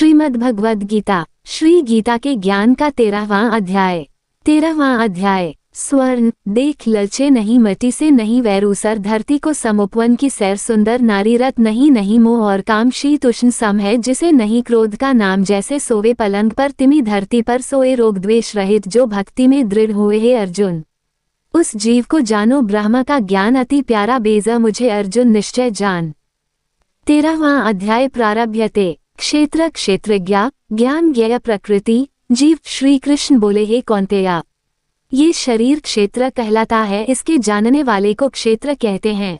श्रीमद्भगवद गीता, श्री गीता के ज्ञान का 13वां अध्याय। 13वां अध्याय। स्वर्ण देख ललचे नहीं, मटी से नहीं वैरूसर, धरती को समुपवन की सैर, सुंदर नारी रत नहीं, नहीं मोह और काम, शीत उष्ण सम है जिसे नहीं क्रोध का नाम। जैसे सोवे पलंग पर तिमी, धरती पर सोए रोग द्वेष रहित, जो भक्ति में दृढ़ हुए है अर्जुन। उस जीव को जानो, ब्रह्म का ज्ञान अति प्यारा, बेजा मुझे अर्जुन निश्चय जान। 13वां अध्याय प्रारभ्यते। क्षेत्र क्षेत्रज्ञ, ज्ञान ज्ञेय प्रकृति, जीव। श्री कृष्ण बोले, हे कौन्तेय, ये शरीर क्षेत्र कहलाता है, इसके जानने वाले को क्षेत्र कहते हैं।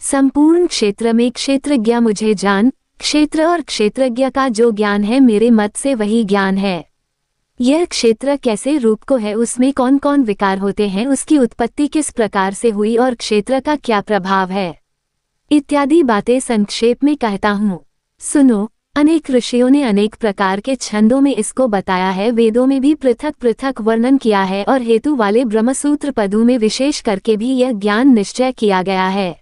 संपूर्ण क्षेत्र में क्षेत्रज्ञ मुझे जान। क्षेत्र और क्षेत्रज्ञ का जो ज्ञान है, मेरे मत से वही ज्ञान है। यह क्षेत्र कैसे रूप को है, उसमें कौन कौन विकार होते हैं, उसकी उत्पत्ति किस प्रकार से हुई और क्षेत्र का क्या प्रभाव है, इत्यादि बातें संक्षेप में कहता हूँ, सुनो। अनेक ऋषियों ने अनेक प्रकार के छंदों में इसको बताया है, वेदों में भी पृथक पृथक वर्णन किया है और हेतु वाले ब्रह्मसूत्र पदों में विशेष करके भी यह ज्ञान निश्चय किया गया है।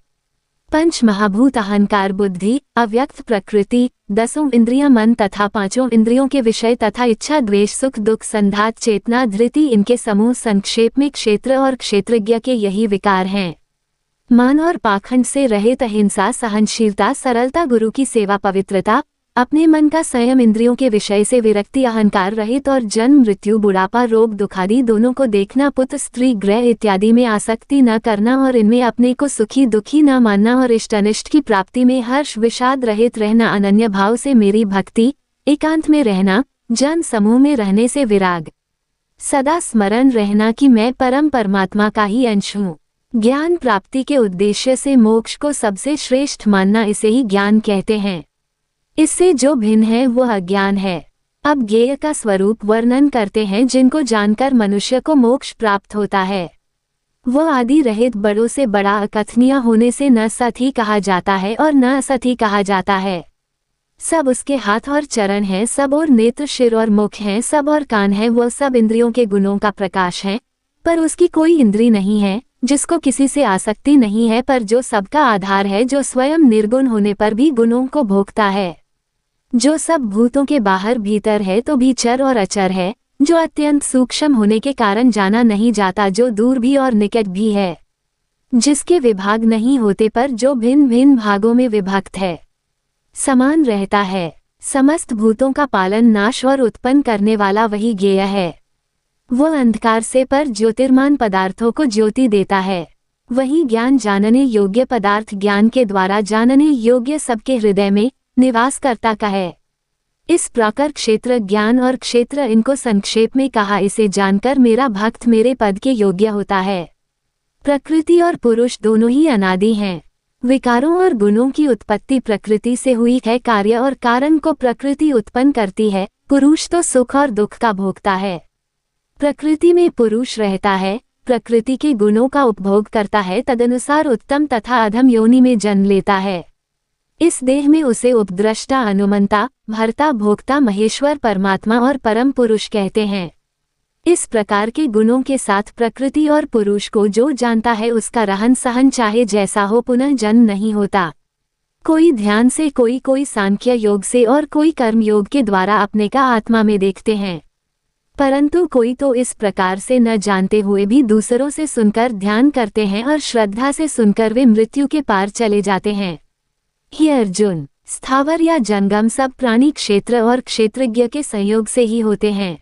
पंच महाभूत अहंकार, बुद्धि, अव्यक्त प्रकृति, 10 इंद्रियां, मन तथा 5 इंद्रियों के विषय तथा इच्छा, द्वेष, सुख दुख, संधात, चेतना, धृति, इनके समूह संक्षेप में क्षेत्र और क्षेत्रज्ञ के यही विकार हैं। मान और पाखंड से रहित अहिंसा, सहनशीलता, सरलता, गुरु की सेवा, पवित्रता, अपने मन का संयम, इंद्रियों के विषय से विरक्ति, अहंकार रहित और जन्म मृत्यु, बुढ़ापा, रोग दुखादि दोनों को देखना, पुत्र स्त्री ग्रह इत्यादि में आसक्ति न करना और इनमें अपने को सुखी दुखी न मानना और इष्ट अनिष्ट की प्राप्ति में हर्ष विषाद रहित रहना, अनन्य भाव से मेरी भक्ति, एकांत में रहना, जन समूह में रहने से विराग, सदा स्मरण रहना कि मैं परम परमात्मा का ही अंश हूँ। ज्ञान प्राप्ति के उद्देश्य से मोक्ष को सबसे श्रेष्ठ मानना, इसे ही ज्ञान कहते हैं। इससे जो भिन्न है वह अज्ञान है। अब ज्ञेय का स्वरूप वर्णन करते हैं, जिनको जानकर मनुष्य को मोक्ष प्राप्त होता है। वह आदि रहित, बड़ों से बड़ा, अकथनीय होने से न सत ही कहा जाता है और न असत ही कहा जाता है। सब उसके हाथ और चरण हैं, सब और नेत्र, सिर और मुख हैं, सब और कान है, वह सब इंद्रियों के गुणों का प्रकाश है, पर उसकी कोई इंद्री नहीं है, जिसको किसी से आसक्ति नहीं है, पर जो सबका आधार है, जो स्वयं निर्गुण होने पर भी गुणों को भोगता है, जो सब भूतों के बाहर भीतर है, तो भी चर और अचर है, जो अत्यंत सूक्ष्म होने के कारण जाना नहीं जाता, जो दूर भी और निकट भी है, जिसके विभाग नहीं होते पर जो भिन्न भिन्न भागों में विभक्त है, समान रहता है। समस्त भूतों का पालन, नाश और उत्पन्न करने वाला वही ज्ञेय है। वह अंधकार से पर ज्योतिर्मान पदार्थों को ज्योति देता है। वही ज्ञान जानने योग्य पदार्थ, ज्ञान के द्वारा जानने योग्य सबके हृदय में निवास करता का है। इस प्रकार क्षेत्र, ज्ञान और क्षेत्र, इनको संक्षेप में कहा। इसे जानकर मेरा भक्त मेरे पद के योग्य होता है। प्रकृति और पुरुष दोनों ही अनादि हैं। विकारों और गुणों की उत्पत्ति प्रकृति से हुई है, कार्य और कारण को प्रकृति उत्पन्न करती है। पुरुष तो सुख और दुख का भोगता है। प्रकृति में पुरुष रहता है, प्रकृति के गुणों का उपभोग करता है, तदनुसार उत्तम तथा अधम योनि में जन्म लेता है। इस देह में उसे उपद्रष्टा, अनुमंता, भर्ता, भोक्ता, महेश्वर, परमात्मा और परम पुरुष कहते हैं। इस प्रकार के गुणों के साथ प्रकृति और पुरुष को जो जानता है, उसका रहन सहन चाहे जैसा हो, पुनः जन्म नहीं होता। कोई ध्यान से, कोई सांख्य योग से और कोई कर्म योग के द्वारा अपने का आत्मा में देखते हैं, परंतु कोई तो इस प्रकार से न जानते हुए भी दूसरों से सुनकर ध्यान करते हैं और श्रद्धा से सुनकर वे मृत्यु के पार चले जाते हैं। हे अर्जुन, स्थावर या जंगम सब प्राणी क्षेत्र और क्षेत्रज्ञ के संयोग से ही होते हैं।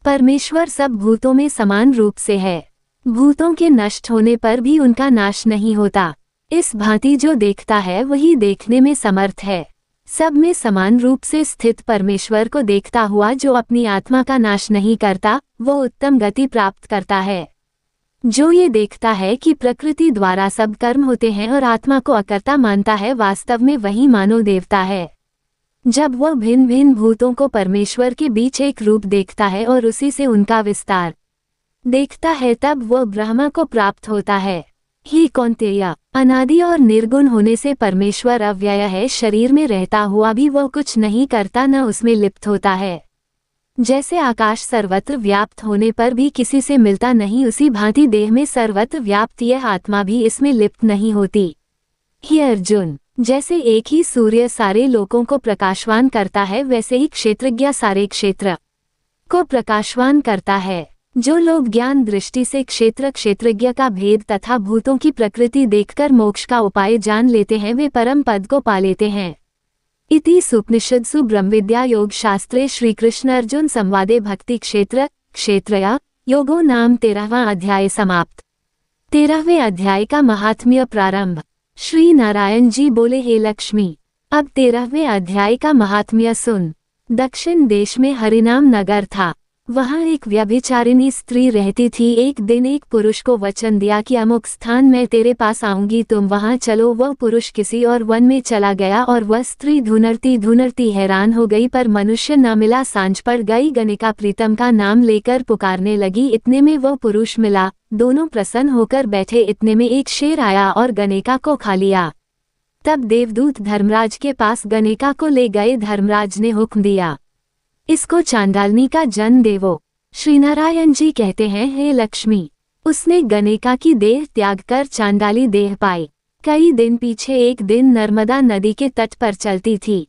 परमेश्वर सब भूतों में समान रूप से है। भूतों के नष्ट होने पर भी उनका नाश नहीं होता। इस भांति जो देखता है वही देखने में समर्थ है। सब में समान रूप से स्थित परमेश्वर को देखता हुआ जो अपनी आत्मा का नाश नहीं करता, वो उत्तम गति प्राप्त करता है। जो ये देखता है कि प्रकृति द्वारा सब कर्म होते हैं और आत्मा को अकर्ता मानता है, वास्तव में वही मानव देवता है। जब वह भिन्न भिन्न भूतों को परमेश्वर के बीच एक रूप देखता है और उसी से उनका विस्तार देखता है, तब वह ब्रह्म को प्राप्त होता है। हे कौन्तेय, अनादि और निर्गुण होने से परमेश्वर अव्यय है। शरीर में रहता हुआ भी वह कुछ नहीं करता, न उसमें लिप्त होता है। जैसे आकाश सर्वत्र व्याप्त होने पर भी किसी से मिलता नहीं, उसी भांति देह में सर्वत्र व्याप्त यह आत्मा भी इसमें लिप्त नहीं होती। हे अर्जुन, जैसे एक ही सूर्य सारे लोकों को प्रकाशवान करता है, वैसे ही क्षेत्रज्ञ सारे क्षेत्र को प्रकाशवान करता है। जो लोग ज्ञान दृष्टि से क्षेत्रज्ञ का भेद तथा भूतों की प्रकृति देखकर मोक्ष का उपाय जान लेते हैं, वे परम पद को पा लेते हैं। इति सुपनिषत्सु ब्रह्मविद्या योग शास्त्रे श्रीकृष्ण अर्जुन संवादे भक्ति क्षेत्रया योगो नाम 13वां अध्याय समाप्त। 13वें अध्याय का महात्म्य प्रारंभ। श्री नारायण जी बोले, हे लक्ष्मी, अब 13वें अध्याय का महात्म्य सुन। दक्षिण देश में हरिनाम नगर था। वहाँ एक व्यभिचारिणी स्त्री रहती थी। एक दिन एक पुरुष को वचन दिया कि अमुक स्थान मैं तेरे पास आऊंगी, तुम वहाँ चलो। वह पुरुष किसी और वन में चला गया और वह स्त्री ढूंढती ढूंढती हैरान हो गई, पर मनुष्य न मिला। सांझ पड़ गई, गणिका प्रीतम का नाम लेकर पुकारने लगी। इतने में वह पुरुष मिला। दोनों प्रसन्न होकर बैठे। इतने में एक शेर आया और गणिका को खा लिया। तब देवदूत धर्मराज के पास गणिका को ले गए। धर्मराज ने हुक्म दिया, इसको चांडालनी का जन्म देवो। श्रीनारायण जी कहते हैं, हे लक्ष्मी, उसने गणिका की देह त्याग कर चांडाली देह पाई। कई दिन पीछे एक दिन नर्मदा नदी के तट पर चलती थी।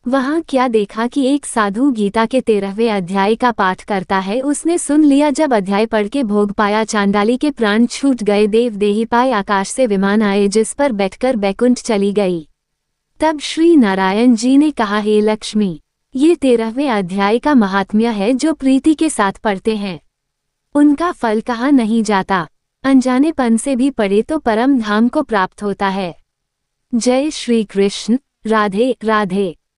वहाँ क्या देखा कि एक साधु गीता के 13वें अध्याय का पाठ करता है। उसने सुन लिया। जब अध्याय पढ़ के भोग पाया, चांडाली के प्राण छूट गए। देव देही पाए। आकाश से विमान आए, जिस पर बैठकर बैकुंठ चली गई। तब श्री नारायण जी ने कहा, हे लक्ष्मी, ये 13वें अध्याय का महात्म्य है। जो प्रीति के साथ पढ़ते हैं उनका फल कहाँ नहीं जाता। अनजानेपन से भी पढ़े तो परम धाम को प्राप्त होता है। जय श्री कृष्ण। राधे राधे।